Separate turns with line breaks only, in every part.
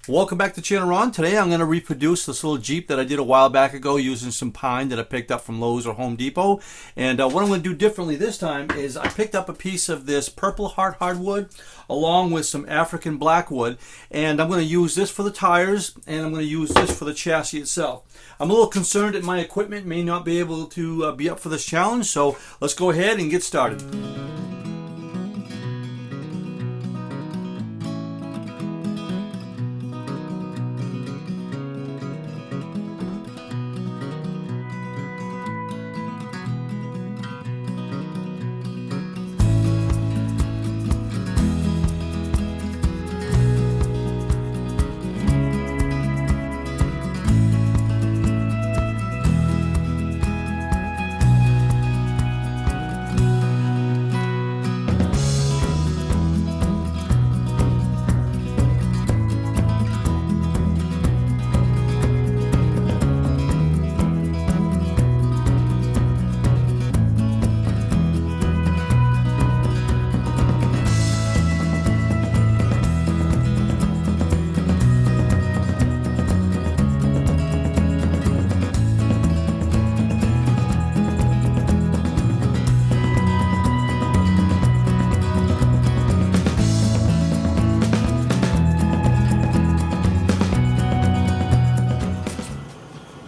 Welcome back to Channel Ron. Today I'm going to reproduce this little Jeep that I did a while back ago using some pine that I picked up from Lowe's or Home Depot. And what I'm going to do differently this time is I picked up a piece of this Purple Heart hardwood along with some African blackwood, and I'm going to use this for the tires and I'm going to use this for the chassis itself. I'm a little concerned that my equipment may not be able to be up for this challenge, so let's go ahead and get started.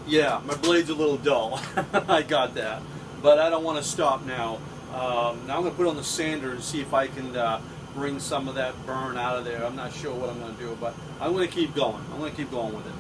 Yeah, my blade's a little dull. I got that. But I don't want to stop now. Now I'm going to put on the sander and see if I can bring some of that burn out of there. I'm not sure what I'm going to do, but I'm going to keep going. I'm going to keep going with it.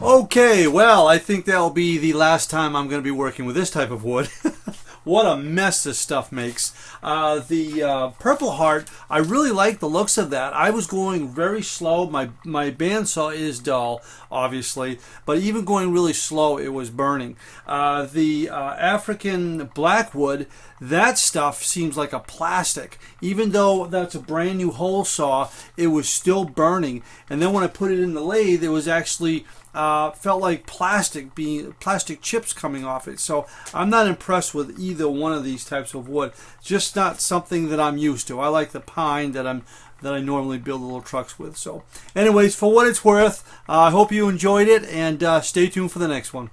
Okay, well, I think that'll be the last time I'm going to be working with this type of wood. what a mess this stuff makes. The Purple Heart, I really like the looks of that. I was going very slow. My bandsaw is dull, obviously, but even going really slow, it was burning. The African Blackwood, that stuff seems like a plastic. Even though that's a brand new hole saw, it was still burning. And then when I put it in the lathe, it was actually felt like plastic chips coming off it. So I'm not impressed with either one of these types of wood. Just not something that I'm used to. I like the pine that I normally build little trucks with. So anyways, for what it's worth, I hope you enjoyed it, and stay tuned for the next one.